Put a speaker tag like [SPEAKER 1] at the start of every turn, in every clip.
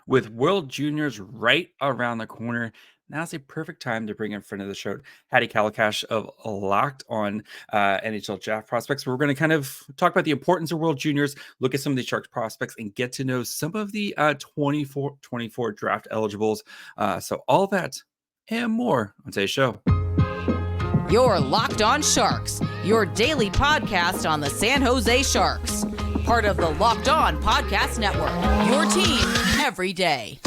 [SPEAKER 1] With World Juniors right around the corner, now's a perfect time to bring in friend of the show, Hadi Kalakeche of Locked On NHL Draft Prospects. We're going to kind of talk about the importance of World Juniors, look at some of the Sharks prospects, and get to know some of the 24 draft eligibles. So all that and more on today's show.
[SPEAKER 2] You're Locked On Sharks, your daily podcast on the San Jose Sharks. Part of the Locked On Podcast Network, your team every day.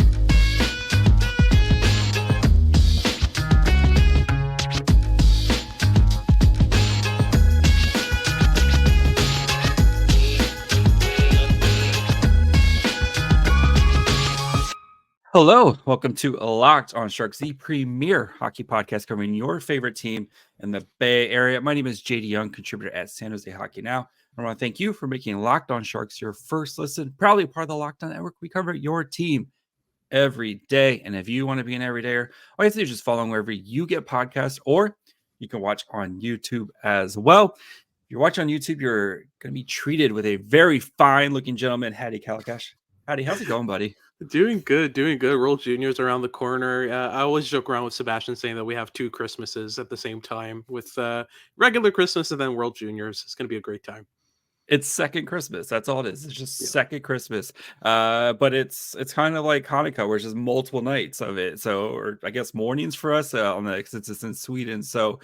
[SPEAKER 1] Hello, welcome to Locked On Sharks, the premier hockey podcast covering your favorite team in the Bay Area. My name is JD Young, contributor at San Jose Hockey Now. I want to thank you for making Locked On Sharks your first listen, proudly part of the Locked On Network. We cover your team every day. And if you want to be an everydayer, all you have to do is just follow wherever you get podcasts, or you can watch on YouTube as well. If you're watching on YouTube, you're going to be treated with a very fine looking gentleman, Hadi Kalakeche. Hadi, how's it going, buddy?
[SPEAKER 3] Doing good. World Juniors around the corner. I always joke around with Sebastian saying that we have two Christmases at the same time, with regular Christmas and then World Juniors. It's going to be a great time.
[SPEAKER 1] It's second Christmas. That's all it is. It's just second Christmas. But it's kind of like Hanukkah, where it's just multiple nights of it. So, or I guess mornings for us on the, since it's in Sweden. So,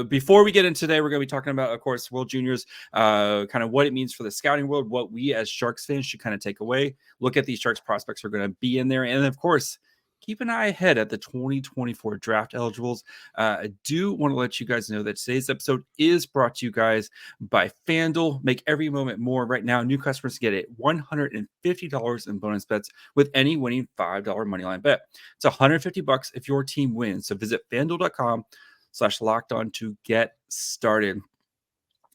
[SPEAKER 1] before we get into today, we're going to be talking about, of course, World Juniors, kind of what it means for the scouting world, what we as Sharks fans should kind of take away. Look at these Sharks prospects who are going to be in there, and of course, keep an eye ahead at the 2024 draft eligibles. I do want to let you guys know that today's episode is brought to you guys by FanDuel. Make every moment more. Right now, new customers get it $150 in bonus bets with any winning $5 moneyline bet. It's $150 if your team wins. So visit FanDuel.com/lockedon to get started.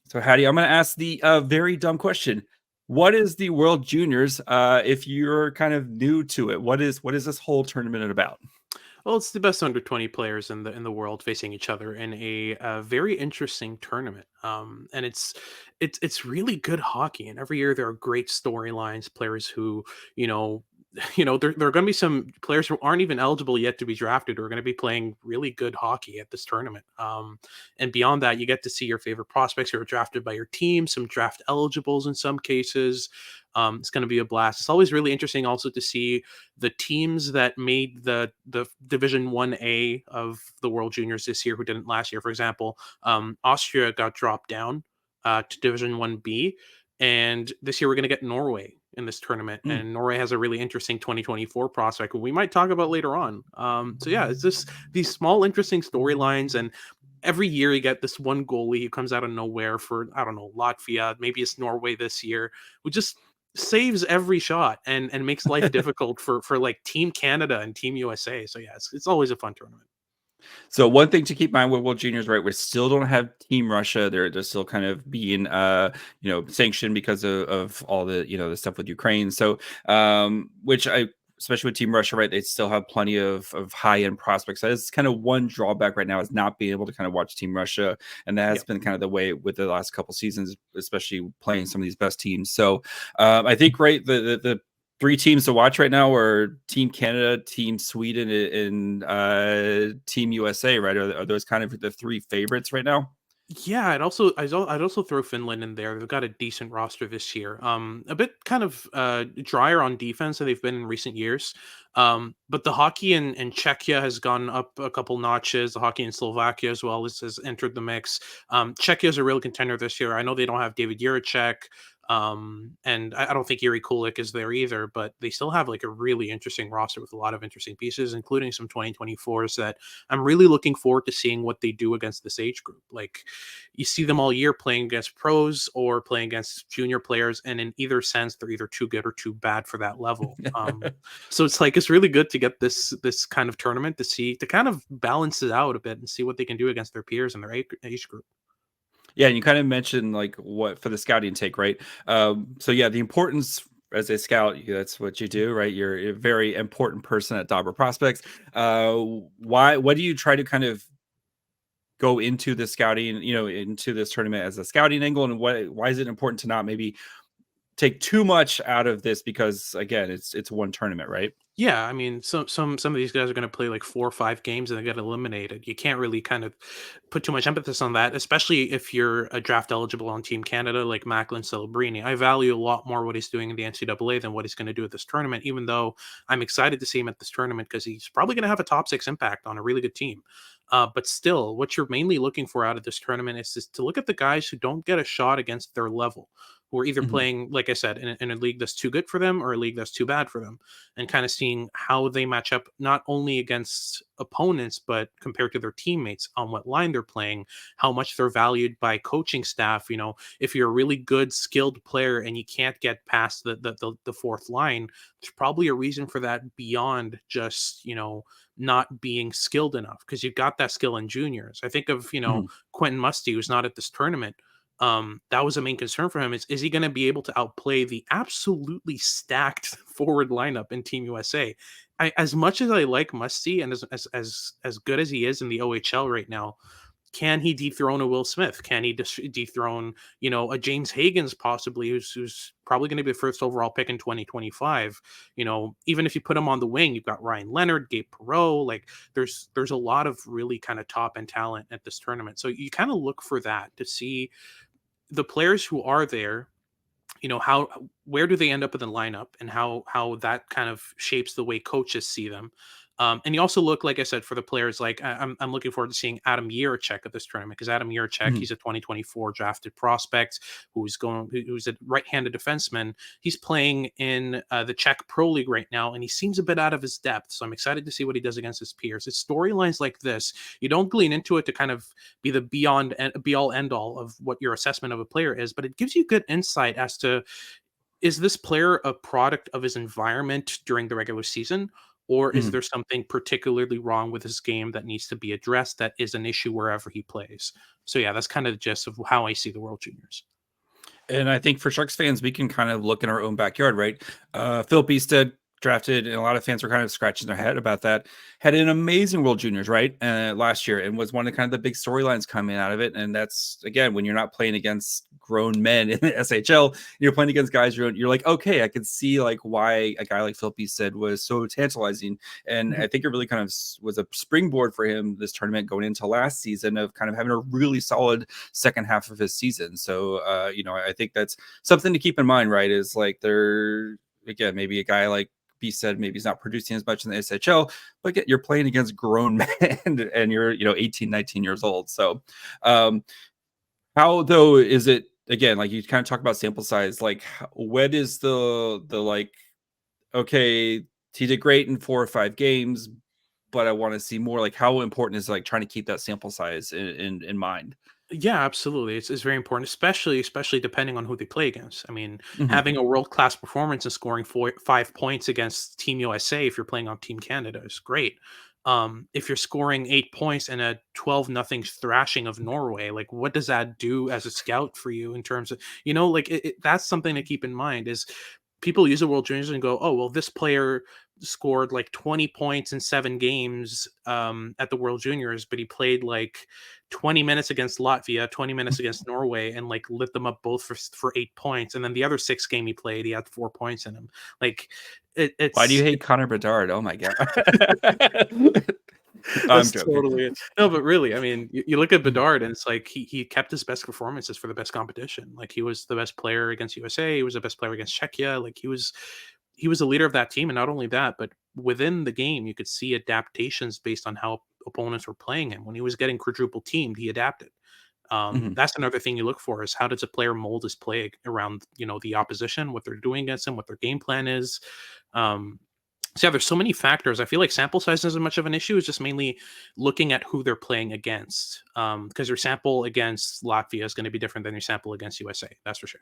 [SPEAKER 1] So, Hadi, I'm going to ask the very dumb question. What is the World Juniors? If you're kind of new to it, what is this whole tournament about?
[SPEAKER 3] Well, it's the best under 20 players in the world facing each other in a very interesting tournament. And it's really good hockey. And every year there are great storylines, players who there are going to be some players who aren't even eligible yet to be drafted who are going to be playing really good hockey at this tournament. And beyond that, you get to see your favorite prospects who are drafted by your team, some draft eligibles in some cases. It's going to be a blast. It's always really interesting also to see the teams that made the Division 1A of the World Juniors this year who didn't last year. For example, Austria got dropped down to Division 1B. And this year we're going to get Norway in this tournament. And Norway has a really interesting 2024 prospect we might talk about later on. So yeah, it's just these small, interesting storylines. And every year you get this one goalie who comes out of nowhere for, I don't know, Latvia. Maybe it's Norway this year, who just saves every shot and makes life difficult for like Team Canada and Team USA. So yeah, it's always a fun tournament.
[SPEAKER 1] So one thing to keep in mind with World Juniors, right? We still don't have Team Russia. They're still kind of being, sanctioned because of all the, the stuff with Ukraine. So, especially with Team Russia, right? They still have plenty of high-end prospects. That is kind of one drawback right now, is not being able to kind of watch Team Russia. And that has been kind of the way with the last couple seasons, especially playing some of these best teams. So I think, right, the three teams to watch right now are Team Canada, Team Sweden, and Team USA, right? Are those kind of the three favorites right now?
[SPEAKER 3] Yeah, I'd also throw Finland in there. They've got a decent roster this year. A bit kind of drier on defense than they've been in recent years. But the hockey in Czechia has gone up a couple notches. The hockey in Slovakia as well has entered the mix. Czechia is a real contender this year. I know they don't have David Jiricek. And I don't think Yuri Kulik is there either, but they still have like a really interesting roster with a lot of interesting pieces, including some 2024s that I'm really looking forward to seeing what they do against this age group. Like, you see them all year playing against pros or playing against junior players, and in either sense, they're either too good or too bad for that level. So it's really good to get this kind of tournament to kind of balance it out a bit and see what they can do against their peers in their age group.
[SPEAKER 1] Yeah, and you kind of mentioned like what for the scouting take, right? So yeah, the importance as a scout, that's what you do, right? You're a very important person at Dobber Prospects. What do you try to kind of go into the scouting, into this tournament as a scouting angle, and why is it important to not maybe take too much out of this because again, it's one tournament, right?
[SPEAKER 3] Yeah, I mean, some of these guys are going to play like 4 or 5 games and they get eliminated. You can't really kind of put too much emphasis on that, especially if you're a draft eligible on Team Canada like Macklin Celebrini. I value a lot more what he's doing in the NCAA than what he's going to do at this tournament. Even though I'm excited to see him at this tournament because he's probably going to have a top 6 impact on a really good team. But still, what you're mainly looking for out of this tournament is to look at the guys who don't get a shot against their level, who are either
[SPEAKER 1] Mhm.
[SPEAKER 3] playing, like I said, in a league that's too good for them or a league that's too bad for them, and kind of seeing how they match up not only against opponents but compared to their teammates on what line they're playing, how much they're valued by coaching staff. If you're a really good skilled player and you can't get past the fourth line, there's probably a reason for that beyond just not being skilled enough, because you've got that skill in juniors. I think of
[SPEAKER 1] Mhm.
[SPEAKER 3] Quentin Musty, who's not at this tournament. That was a main concern for him. Is he going to be able to outplay the absolutely stacked forward lineup in Team USA? As much as I like Musty and as good as he is in the OHL right now, can he dethrone a Will Smith? Can he dethrone, a James Hagens possibly, who's probably going to be the first overall pick in 2025? Even if you put him on the wing, you've got Ryan Leonard, Gabe Perreault. Like there's a lot of really kind of top end talent at this tournament. So you kind of look for that to see the players who are there, how where do they end up in the lineup, and how that kind of shapes the way coaches see them. And you also look, like I said, for the players. Like I'm looking forward to seeing Adam Jiricek at this tournament, because Adam Jiricek,
[SPEAKER 1] Mhm.
[SPEAKER 3] he's a 2024 drafted prospect who's a right-handed defenseman. He's playing in the Czech Pro League right now, and he seems a bit out of his depth. So I'm excited to see what he does against his peers. It's storylines like this. You don't glean into it to kind of be the be all end all of what your assessment of a player is, but it gives you good insight as to, is this player a product of his environment during the regular season, or is
[SPEAKER 1] Mhm.
[SPEAKER 3] there something particularly wrong with his game that needs to be addressed that is an issue wherever he plays? So yeah, that's kind of the gist of how I see the World Juniors.
[SPEAKER 1] And I think for Sharks fans, we can kind of look in our own backyard, right? Phil Bystedt drafted, and a lot of fans were kind of scratching their head about that. Had an amazing World Juniors, right? Last year, and was one of kind of the big storylines coming out of it. And that's again, when you're not playing against grown men in the SHL, you're playing against guys you're like, okay, I can see like why a guy like Phil Bystedt was so tantalizing. And I think it really kind of was a springboard for him this tournament going into last season of kind of having a really solid second half of his season. So, I think that's something to keep in mind, right? Is like they're again, maybe a guy like B said, maybe he's not producing as much in the SHL, but you're playing against grown men and you're, 18, 19 years old. So, how though is it again, like you kind of talk about sample size, like what is the like, okay, he did great in 4 or 5 games, but I want to see more. Like, how important is like trying to keep that sample size in mind?
[SPEAKER 3] Yeah, absolutely. It's very important, especially depending on who they play against. I mean,
[SPEAKER 1] Mhm.
[SPEAKER 3] having a world class performance and scoring 5 points against Team USA if you're playing on Team Canada is great. If you're scoring 8 points and a 12-0 thrashing of Norway, like what does that do as a scout for you in terms of, like that's something to keep in mind. Is people use the World Juniors and go, oh well, this player scored like 20 points in 7 games at the World Juniors, but he played like 20 minutes against Latvia, 20 minutes against Norway, and like lit them up both for 8 points. And then the other 6 game he played, he had 4 points in him. Like
[SPEAKER 1] Why do you
[SPEAKER 3] it's
[SPEAKER 1] hate Connor Bedard? Oh my god. I'm
[SPEAKER 3] that's
[SPEAKER 1] joking.
[SPEAKER 3] totally it. No, but really, I mean, you look at
[SPEAKER 1] Mhm.
[SPEAKER 3] Bedard, and it's like he kept his best performances for the best competition. Like he was the best player against USA, he was the best player against Czechia. Like he was the leader of that team, and not only that, but within the game, you could see adaptations based on how opponents were playing him. When he was getting quadruple teamed, he adapted.
[SPEAKER 1] Mhm.
[SPEAKER 3] That's another thing you look for, is how does a player mold his play around the opposition, what they're doing against him, what their game plan is. Um, so yeah, there's so many factors. I feel like sample size isn't much of an issue. It's just mainly looking at who they're playing against. Because your sample against Latvia is going to be different than your sample against USA. That's for sure.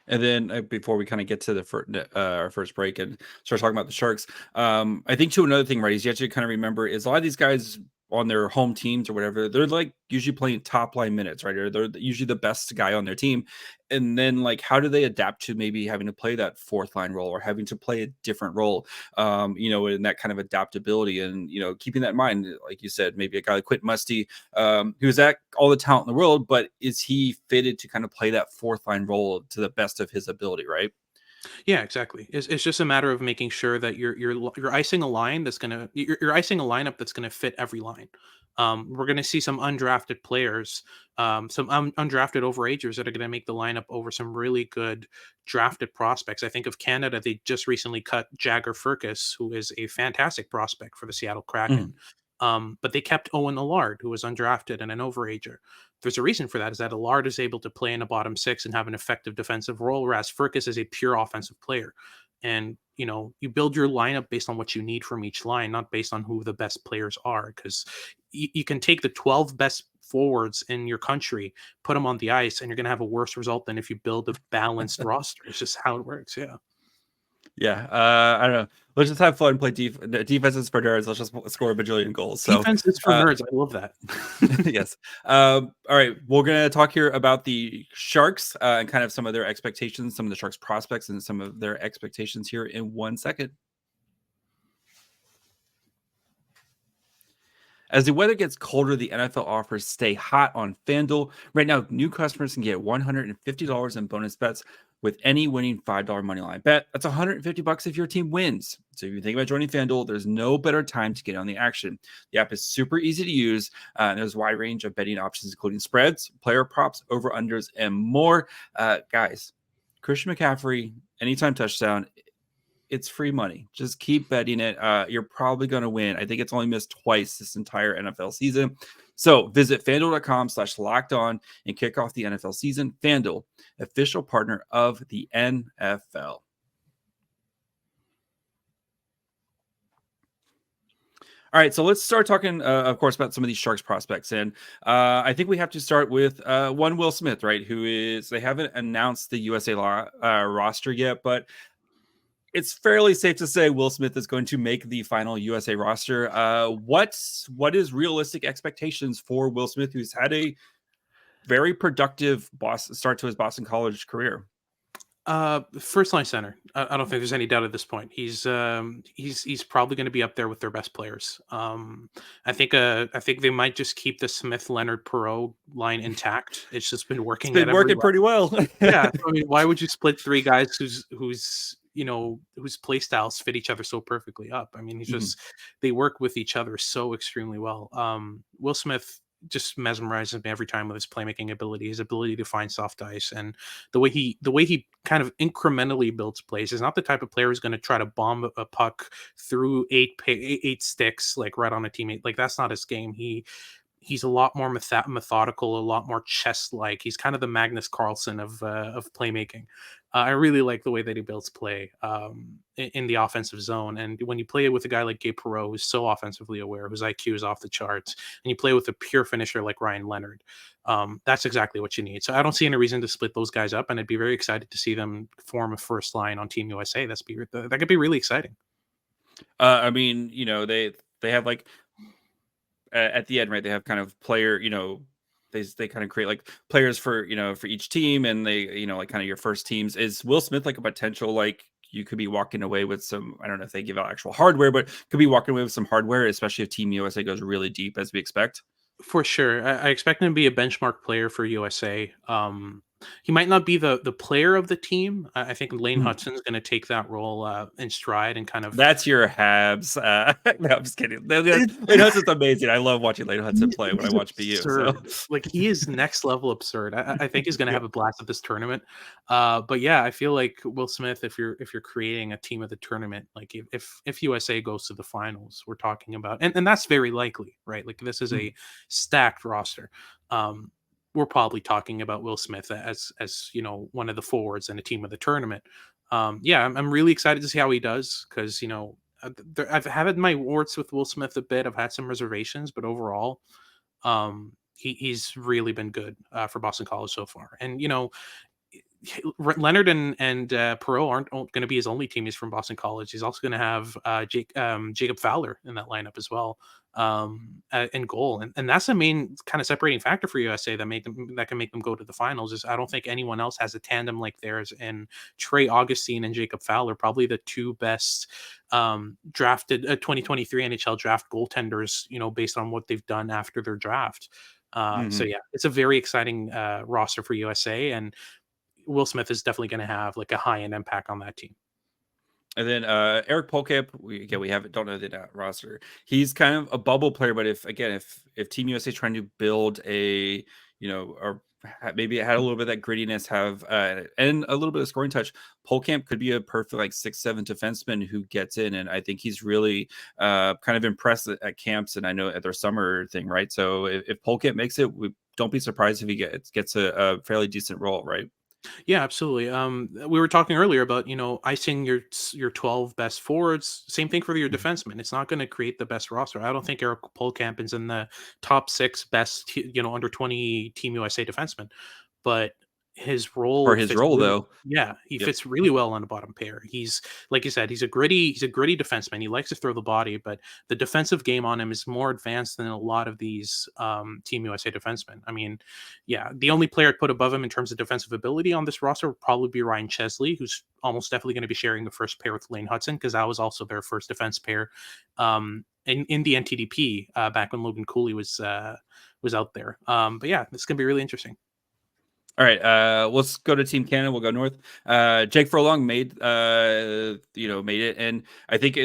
[SPEAKER 1] And then before we kind of get to the our first break and start talking about the Sharks, I think too another thing, right, is you have to kind of remember is a lot of these guys on their home teams or whatever, they're like usually playing top line minutes, right? Or they're usually the best guy on their team. And then like, how do they adapt to maybe having to play that fourth line role or having to play a different role? And that kind of adaptability and, keeping that in mind, like you said, maybe a guy like Quint Musty, who's at all the talent in the world, but is he fitted to kind of play that fourth line role to the best of his ability, right?
[SPEAKER 3] Yeah, exactly. It's just a matter of making sure that you're icing a line that's gonna you're icing a lineup that's gonna fit every line. We're gonna see some undrafted players, some undrafted overagers that are gonna make the lineup over some really good drafted prospects. I think of Canada; they just recently cut Jagger Furcus, who is a fantastic prospect for the Seattle Kraken.
[SPEAKER 1] Mm.
[SPEAKER 3] But they kept Owen Allard, who was undrafted and an overager. There's a reason for that, is that Allard is able to play in a bottom six and have an effective defensive role, whereas Furcus is a pure offensive player. And, you build your lineup based on what you need from each line, not based on who the best players are. Because you can take the 12 best forwards in your country, put them on the ice, and you're going to have a worse result than if you build a balanced roster. It's just how it works. Yeah.
[SPEAKER 1] Yeah, I don't know. Let's just have fun. Play defense is for nerds. Let's just score a bajillion goals. So
[SPEAKER 3] Defense is for nerds. I love that.
[SPEAKER 1] yes. All right, we're gonna talk here about the Sharks and kind of some of their expectations, some of the Sharks prospects, and some of their expectations here in 1 second. As the weather gets colder, the NFL offers stay hot on FanDuel. Right now, new customers can get $150 in bonus bets with any winning $5 money line bet. That's $150 if your team wins. So if you think about joining FanDuel, there's no better time to get on the action. The app is super easy to use. And there's a wide range of betting options, including spreads, player props, over-unders, and more. Guys, Christian McCaffrey, anytime touchdown, it's free money. Just keep betting it. You're probably going to win. I think it's only missed twice this entire NFL season. So visit FanDuel.com/locked-on and kick off the NFL season. FanDuel, official partner of the NFL. All right, so let's start talking, of course, about some of these Sharks prospects. And I think we have to start with one Will Smith, right, they haven't announced the USA roster yet, but it's fairly safe to say Will Smith is going to make the final USA roster. What is realistic expectations for Will Smith, who's had a very productive start to his Boston College career?
[SPEAKER 3] First line center. I don't think there's any doubt at this point. He's probably going to be up there with their best players. I think they might just keep the Smith, Leonard, Perreault line intact. It's just been working.
[SPEAKER 1] It's been working pretty well.
[SPEAKER 3] Yeah, I mean, why would you split three guys whose play styles fit each other so perfectly up? I mean, they work with each other so extremely well. Will Smith just mesmerizes me every time with his playmaking ability, his ability to find soft ice, and the way he kind of incrementally builds plays. Is not the type of player who's going to try to bomb a puck through eight sticks like right on a teammate. Like, that's not his game. He's a lot more methodical, a lot more chess-like. He's kind of the Magnus Carlsen of playmaking. I really like the way that he builds play in the offensive zone. And when you play it with a guy like Gabe Perreault, who's so offensively aware, whose IQ is off the charts, and you play with a pure finisher like Ryan Leonard, that's exactly what you need. So I don't see any reason to split those guys up, and I'd be very excited to see them form a first line on Team USA. That could be really exciting.
[SPEAKER 1] I mean, they have like at the end, right? They have kind of player, they kind of create like players for each team, and they like kind of your first teams. Is Will Smith like a potential, like, you could be walking away with some, I don't know if they give out actual hardware, but could be walking away with some hardware, especially if Team USA goes really deep as we expect?
[SPEAKER 3] For sure. I expect him to be a benchmark player for USA. He might not be the player of the team. I think Lane Hutson's going to take that role in stride and kind of.
[SPEAKER 1] That's your Habs. No, I'm just kidding. Lane Hutson's amazing. I love watching Lane Hutson play when I watch BU. So.
[SPEAKER 3] Like, he is next level absurd. I think he's going to have a blast at this tournament. But yeah, I feel like Will Smith, if you're creating a team of the tournament, like if USA goes to the finals, we're talking about, and that's very likely, right? Like, this is a stacked roster. We're probably talking about Will Smith as one of the forwards in a team of the tournament. Yeah, I'm really excited to see how he does, because I've had my warts with Will Smith a bit. I've had some reservations, but overall, he's really been good for Boston College so far. And Leonard and Perot aren't going to be his only teammates from Boston College. He's also going to have Jacob Fowler in that lineup as well, in goal, and that's the main kind of separating factor for USA that can make them go to the finals. Is I don't think anyone else has a tandem like theirs, and Trey Augustine and Jacob Fowler, probably the two best drafted 2023 NHL draft goaltenders, based on what they've done after their draft. So yeah, it's a very exciting roster for USA, and Will Smith is definitely going to have like a high-end impact on that team.
[SPEAKER 1] And then Eric Polkamp, we don't know the roster. He's kind of a bubble player, but if Team USA is trying to build a, or maybe it had a little bit of that grittiness, have and a little bit of scoring touch, Polkamp could be a perfect like 6'7" defenseman who gets in, and I think he's really kind of impressed at camps, and I know at their summer thing, right? So if Polkamp makes it, don't be surprised if he gets a fairly decent role, right?
[SPEAKER 3] Yeah, absolutely. We were talking earlier about, icing your 12 best forwards. Same thing for your defensemen. It's not going to create the best roster. I don't think Eric Polkamp is in the top 6 best, under 20 Team USA defensemen, but his role
[SPEAKER 1] For his role, though.
[SPEAKER 3] Yeah, he
[SPEAKER 1] Yep.
[SPEAKER 3] fits really well on the bottom pair. He's, like you said, he's a gritty defenseman. He likes to throw the body, but the defensive game on him is more advanced than a lot of these Team USA defensemen. I mean, yeah, the only player I'd put above him in terms of defensive ability on this roster would probably be Ryan Chesley, who's almost definitely going to be sharing the first pair with Lane Hudson, because that was also their first defense pair in the NTDP back when Logan Cooley was out there. But yeah, it's going to be really interesting.
[SPEAKER 1] All right, let's go to Team Canada. We'll go north. Jake Furlong made it, and I think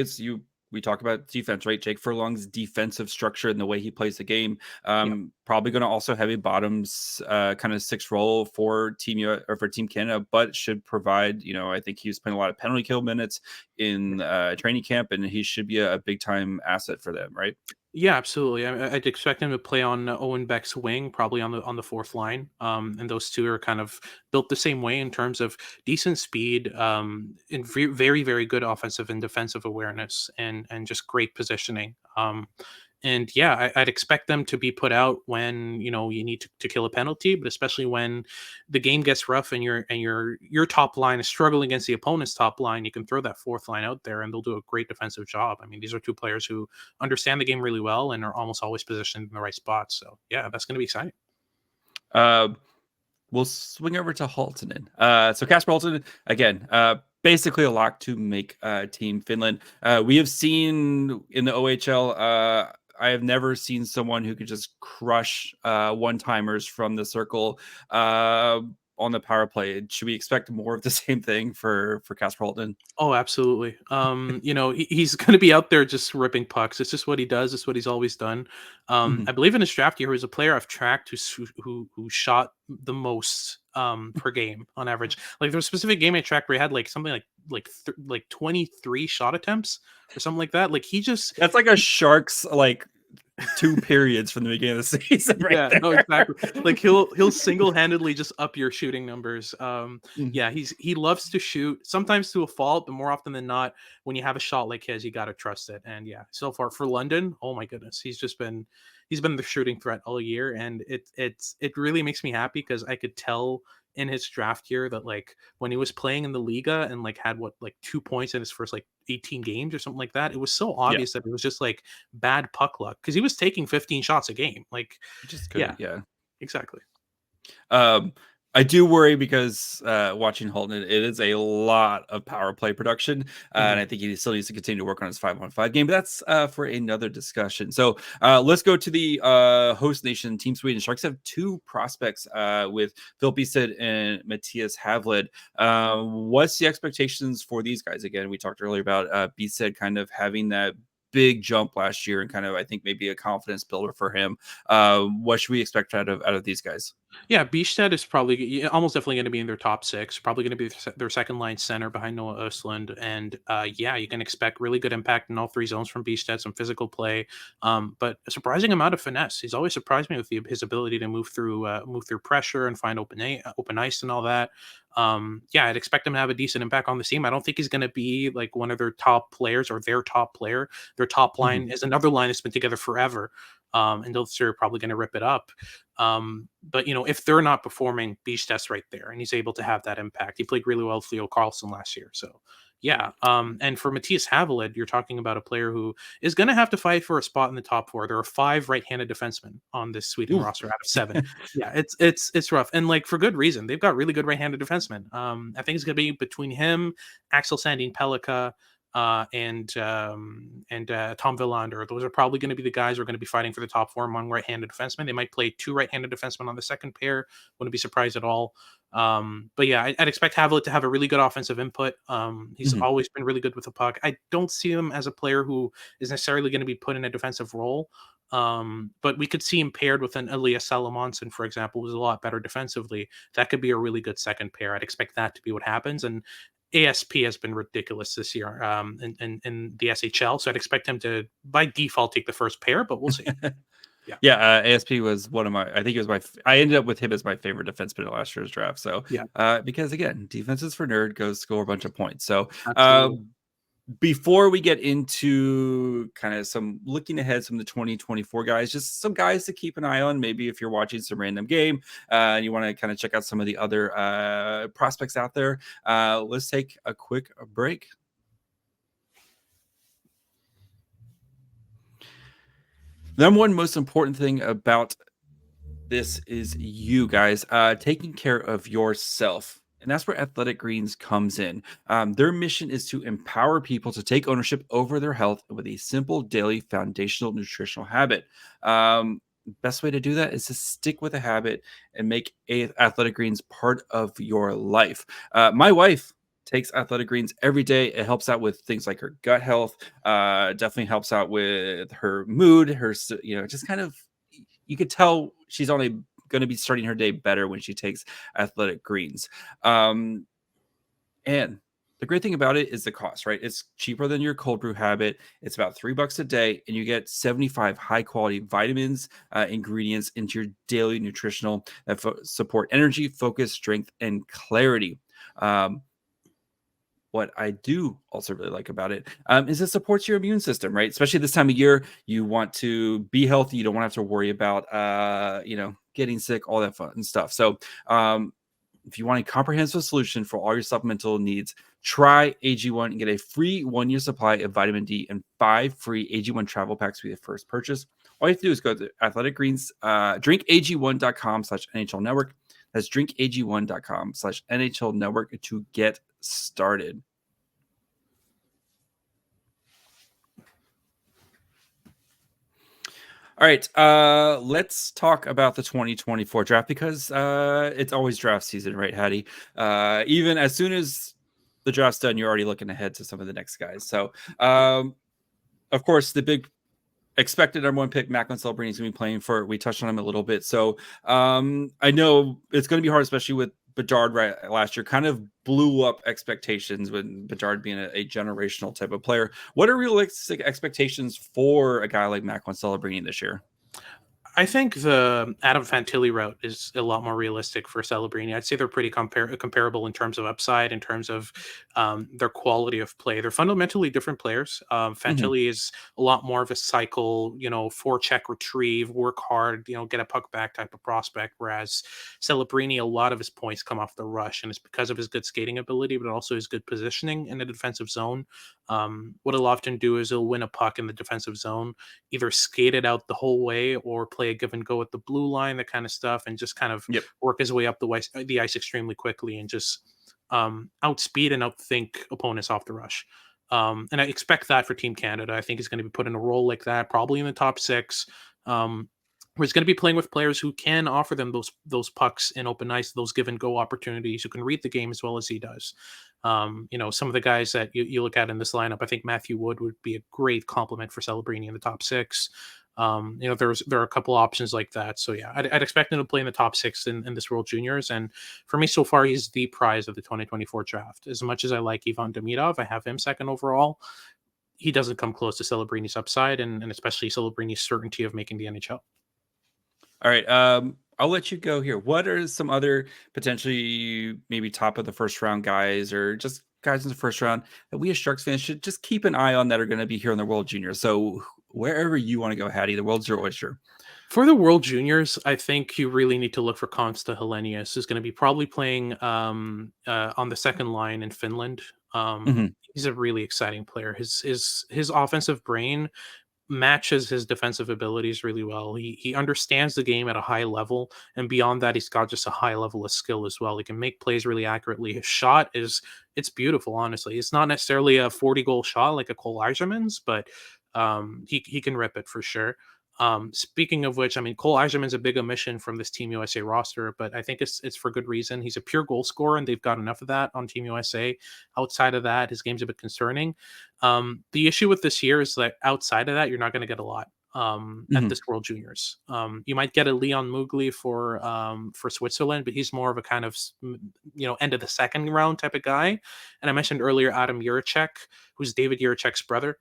[SPEAKER 1] we talk about defense, right? Jake Furlong's defensive structure and the way he plays the game, probably going to also have a bottoms kind of 6 role for Team Canada, but should provide. I think he was playing a lot of penalty kill minutes in training camp, and he should be a big time asset for them, right?
[SPEAKER 3] Yeah, absolutely. I'd expect him to play on Owen Beck's wing, probably on the fourth line. And those two are kind of built the same way in terms of decent speed, and very, very good offensive and defensive awareness, and just great positioning. And yeah, I'd expect them to be put out when you need to kill a penalty, but especially when the game gets rough and your top line is struggling against the opponent's top line, you can throw that fourth line out there and they'll do a great defensive job. I mean, these are two players who understand the game really well and are almost always positioned in the right spot. So yeah, that's going to be exciting.
[SPEAKER 1] We'll swing over to Halttunen. So Kasper Halttunen, again, basically a lock to make Team Finland. We have seen in the OHL, I have never seen someone who could just crush one-timers from the circle on the power play. Should we expect more of the same thing for Kasper Halttunen?
[SPEAKER 3] Oh, absolutely. He's going to be out there just ripping pucks. It's just what he does. It's what he's always done. I believe in his draft year, he was a player I've tracked who shot the most per game on average. Like there was a specific game I tracked where he had like something like 23 shot attempts or something like that. Like
[SPEAKER 1] that's like a Sharks like 2 periods from the beginning of the season. Right there.
[SPEAKER 3] No, exactly. Like he'll single-handedly just up your shooting numbers. Yeah, he loves to shoot, sometimes to a fault, but more often than not, when you have a shot like his, you got to trust it. And yeah, so far for London, oh my goodness, he's been the shooting threat all year, and it really makes me happy because I could tell in his draft year that like when he was playing in the Liga and like had 2 points in his first 18 games or something like that, it was so obvious that it was just like bad puck luck because he was taking 15 shots a game. Like
[SPEAKER 1] just yeah,
[SPEAKER 3] exactly.
[SPEAKER 1] I do worry because watching Halttunen, it is a lot of power play production, and I think he still needs to continue to work on his 5-on-5 game. But that's for another discussion. So let's go to the host nation, Team Sweden. Sharks have 2 prospects with Filip Bystedt and Mattias Hävelid. What's the expectations for these guys? Again, we talked earlier about Bystedt kind of having that big jump last year and kind of, I think, maybe a confidence builder for him. What should we expect out of these guys?
[SPEAKER 3] Yeah, Bystedt is probably almost definitely going to be in their top 6, probably going to be their second line center behind Noah Östlund. And yeah, you can expect really good impact in all 3 zones from Bystedt, some physical play, but a surprising amount of finesse. He's always surprised me with his ability to move through pressure and find open ice and all that. Yeah, I'd expect him to have a decent impact on the team. I don't think he's going to be like one of their top players or their top player. Their top line is another line that's been together forever. and they're probably going to rip it up. But if they're not performing, Bystedt right there, and he's able to have that impact. He played really well with Leo Carlson last year, so yeah. And for Mattias Hävelid, you're talking about a player who is going to have to fight for a spot in the top 4. There are 5 right-handed defensemen on this Sweden roster out of 7. Yeah, it's rough, and like for good reason. They've got really good right-handed defensemen. I think it's going to be between him, Axel Sandin Pellikka, and Tom Willander. Those are probably going to be the guys who are going to be fighting for the top 4 among right-handed defensemen. They might play 2 right-handed defensemen on the second pair. Wouldn't be surprised at all. But yeah, I'd expect Hävelid to have a really good offensive input. He's always been really good with the puck. I don't see him as a player who is necessarily going to be put in a defensive role. But we could see him paired with an Elias Salomonson, for example, who's a lot better defensively. That could be a really good second pair. I'd expect that to be what happens. And ASP has been ridiculous this year in the SHL, so I'd expect him to, by default, take the first pair, but we'll see.
[SPEAKER 1] Yeah, ASP was one of my. I think it was I ended up with him as my favorite defenseman in last year's draft. So because again, defense is for nerd, goes score a bunch of points. So before we get into kind of some looking ahead, some of the 2024 guys, just some guys to keep an eye on. Maybe if you're watching some random game and you want to kind of check out some of the other prospects out there, let's take a quick break. Number one most important thing about this is you guys taking care of yourself. And that's where Athletic Greens comes in. Their mission is to empower people to take ownership over their health with a simple daily foundational nutritional habit. Best way to do that is to stick with a habit and make Athletic Greens part of your life. My wife takes Athletic Greens every day. It helps out with things like her gut health. Definitely helps out with her mood. Her, just kind of, you could tell she's only going to be starting her day better when she takes Athletic Greens. And the great thing about it is the cost, right? It's cheaper than your cold brew habit. It's about $3 a day, and you get 75 high quality vitamins, ingredients into your daily nutritional that support energy, focus, strength, and clarity. What I do also really like about it is it supports your immune system, right? Especially this time of year, you want to be healthy. You don't want to have to worry about, getting sick, all that fun stuff. So if you want a comprehensive solution for all your supplemental needs, try AG1 and get a free 1-year supply of vitamin D and 5 free AG1 travel packs with your first purchase. All you have to do is go to Athletic Greens, drinkag1.com/NHL Network. That's drinkag1.com/NHL Network to get started. All right, let's talk about the 2024 draft because it's always draft season, right, Hadi? Even as soon as the draft's done, you're already looking ahead to some of the next guys. So, of course, the big expected number 1 pick, Macklin Celebrini, is going to be playing for. We touched on him a little bit. So I know it's going to be hard, especially with Bedard last year. Kind of blew up expectations when Bedard being a generational type of player. What are realistic expectations for a guy like Macklin Celebrini this year?
[SPEAKER 3] I think the Adam Fantilli route is a lot more realistic for Celebrini. I'd say they're pretty comparable in terms of upside, in terms of their quality of play. They're fundamentally different players. Fantilli is a lot more of a cycle, forecheck retrieve, work hard, get a puck back type of prospect. Whereas Celebrini, a lot of his points come off the rush, and it's because of his good skating ability, but also his good positioning in the defensive zone. What he'll often do is he'll win a puck in the defensive zone, either skate it out the whole way or play a give and go at the blue line, that kind of stuff, and just kind of work his way up the ice extremely quickly and just outspeed and outthink opponents off the rush. And I expect that for Team Canada. I think he's going to be put in a role like that, probably in the top 6. Where he's going to be playing with players who can offer them those pucks in open ice, those give and go opportunities, who can read the game as well as he does. Some of the guys that you look at in this lineup, I think Matthew Wood would be a great complement for Celebrini in the top 6. There are a couple options like that. So yeah, I'd expect him to play in the top 6 in this World Juniors. And for me, so far, he's the prize of the 2024 draft. As much as I like Ivan Demidov, I have him second overall. He doesn't come close to Celebrini's upside, and especially Celebrini's certainty of making the NHL.
[SPEAKER 1] All right. I'll let you go here. What are some other potentially maybe top of the first round guys, or just guys in the first round that we as Sharks fans should just keep an eye on that are going to be here in the World Junior? So wherever you want to go, Hattie. The world's your oyster.
[SPEAKER 3] For the World Juniors, I think you really need to look for Konsta Helenius, who's going to be probably playing on the second line in Finland. He's a really exciting player. His offensive brain matches his defensive abilities really well. He understands the game at a high level, and beyond that, he's got just a high level of skill as well. He can make plays really accurately. His shot it's beautiful. Honestly, it's not necessarily a 40-goal shot like a Cole Eiserman's, but he can rip it for sure. Speaking of which, I mean, Cole Eiserman's a big omission from this Team USA roster, but I think it's for good reason. He's a pure goal scorer, and they've got enough of that on Team USA. Outside of that, his game's a bit concerning. The issue with this year is that outside of that, you're not going to get a lot at this World Juniors. You might get a Leon Mugli for Switzerland, but he's more of a kind of end of the second round type of guy. And I mentioned earlier Adam Juracek, who's David Juracek's brother.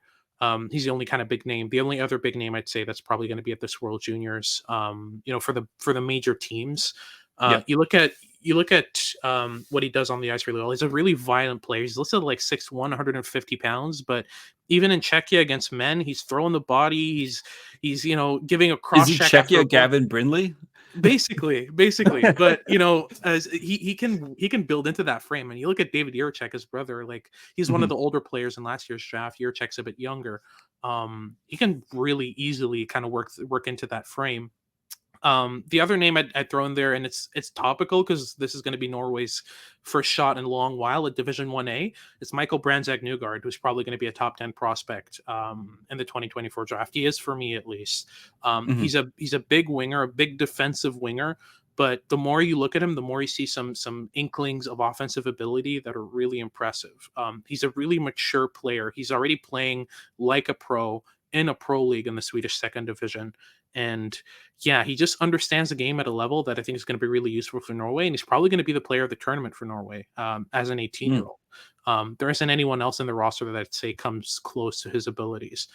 [SPEAKER 3] He's the only kind of big name. The only other big name I'd say that's probably going to be at this World Juniors. For the major teams. You look at what he does on the ice really well. He's a really violent player. He's listed like 6'1", 150 pounds, but even in Czechia against men, he's throwing the body. He's giving a cross check.
[SPEAKER 1] Is he Czechia Gavin Brindley?
[SPEAKER 3] Basically, but as he can build into that frame. And you look at David Juracek, his brother, like he's one of the older players in last year's draft. Juracek's a bit younger. He can really easily kind of work into that frame. The other name I'd throw in there, and it's topical because this is going to be Norway's first shot in a long while at Division 1A. It's Michael Brandzak Nygard, who's probably going to be a top 10 prospect in the 2024 draft. He is, for me at least. He's a big winger, a big defensive winger. But the more you look at him, the more you see some inklings of offensive ability that are really impressive. He's a really mature player. He's already playing like a pro in a pro league in the Swedish second division. And yeah, he just understands the game at a level that I think is going to be really useful for Norway. And he's probably going to be the player of the tournament for Norway as an 18-year-old. There isn't anyone else in the roster that I'd say comes close to his abilities.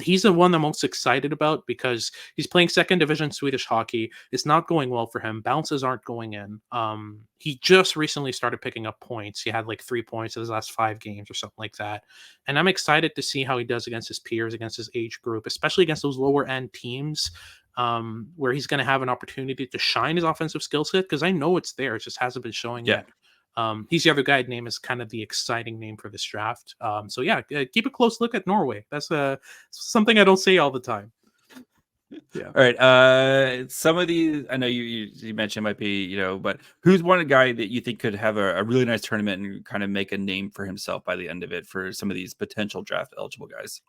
[SPEAKER 3] He's the one I'm most excited about because he's playing second division Swedish hockey. It's not going well for him. Bounces aren't going in. He just recently started picking up points. He had like 3 points in his last 5 games or something like that. And I'm excited to see how he does against his peers, against his age group, especially against those lower end teams where he's going to have an opportunity to shine his offensive skill set because I know it's there. It just hasn't been showing yet. He's the other guy I'd name as kind of the exciting name for this draft. So yeah, keep a close look at Norway. That's something I don't say all the time. Yeah.
[SPEAKER 1] All right. Some of these I know you mentioned might be, but who's one guy that you think could have a really nice tournament and kind of make a name for himself by the end of it for some of these potential draft eligible guys?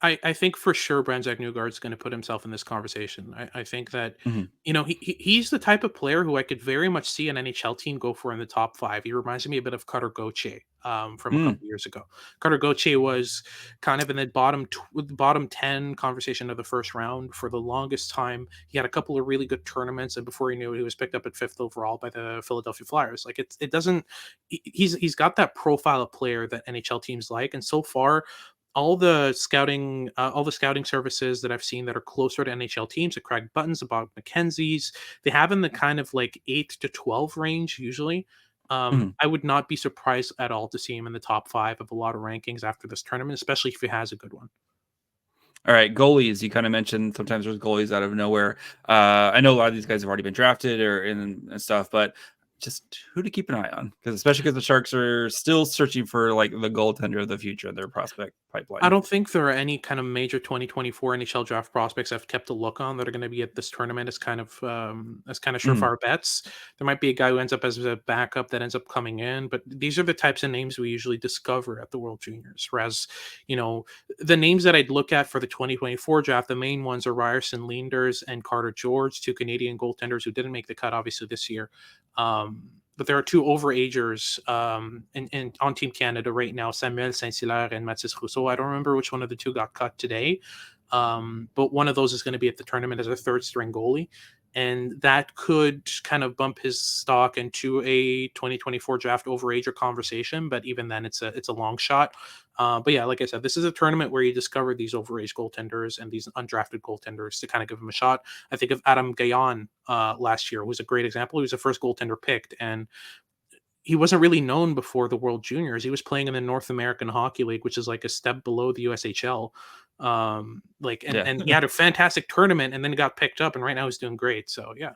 [SPEAKER 3] I think for sure Brandzak Nygard's going to put himself in this conversation. I think that, he's the type of player who I could very much see an NHL team go for in the top 5. He reminds me a bit of Cutter Gauthier from a couple years ago. Cutter Gauthier was kind of in the bottom 10 conversation of the first round for the longest time. He had a couple of really good tournaments, and before he knew it, he was picked up at 5th overall by the Philadelphia Flyers. Like he's got that profile of player that NHL teams like, and so far, all the scouting services that I've seen that are closer to NHL teams, the Craig Buttons, the Bob McKenzie's, they have in the kind of like 8 to 12 range usually. I would not be surprised at all to see him in the top 5 of a lot of rankings after this tournament, especially if he has a good one.
[SPEAKER 1] All right, goalies. You kind of mentioned sometimes there's goalies out of nowhere. I know a lot of these guys have already been drafted and stuff, but just who to keep an eye on, especially because the Sharks are still searching for like the goaltender of the future in their prospect pipeline.
[SPEAKER 3] I don't think there are any kind of major 2024 NHL draft prospects I've kept a look on that are going to be at this tournament as kind of surefire bets. There might be a guy who ends up as a backup that ends up coming in, but these are the types of names we usually discover at the World Juniors. Whereas, the names that I'd look at for the 2024 draft, the main ones are Ryerson Leenders and Carter George, 2 Canadian goaltenders who didn't make the cut obviously this year. But there are 2 overagers on Team Canada right now, Samuel Saint-Hilaire and Mathis Rousseau. I don't remember which one of the 2 got cut today, but one of those is going to be at the tournament as a 3rd-string goalie. And that could kind of bump his stock into a 2024 draft overager conversation. But even then, it's a long shot. But yeah, like I said, this is a tournament where you discover these overage goaltenders and these undrafted goaltenders to kind of give them a shot. I think of Adam Gajan last year, who was a great example. He was the first goaltender picked. And he wasn't really known before the World Juniors. He was playing in the North American Hockey League, which is like a step below the USHL. And he had a fantastic tournament and then got picked up, and right now he's doing great. So yeah.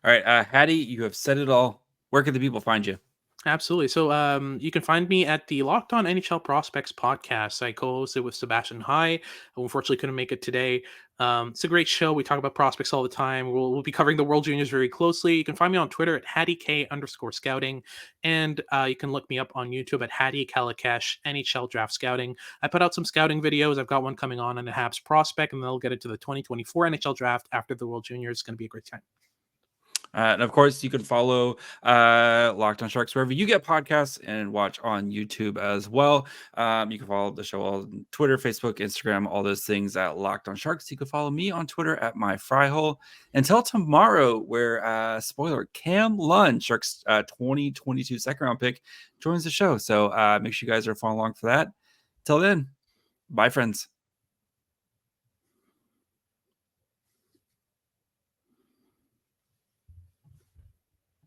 [SPEAKER 1] All right, Hadi, you have said it all. Where can the people find you?
[SPEAKER 3] Absolutely. So you can find me at the Locked On NHL Prospects podcast. I co-hosted with Sebastian High, who unfortunately couldn't make it today. It's a great show. We talk about prospects all the time. We'll be covering the World Juniors very closely. You can find me on Twitter at HadiK_scouting. And you can look me up on YouTube at Hadi Kalakeche NHL Draft Scouting. I put out some scouting videos. I've got one coming on the Habs prospect, and then I'll get into the 2024 NHL Draft after the World Juniors. It's going to be a great time.
[SPEAKER 1] And of course, you can follow Locked On Sharks wherever you get podcasts and watch on YouTube as well. You can follow the show on Twitter, Facebook, Instagram, all those things at Locked On Sharks. You can follow me on Twitter at MyFryhole. Until tomorrow, where, spoiler, Cam Lund, Sharks 2022 second round pick, joins the show. So make sure you guys are following along for that. Till then, bye, friends.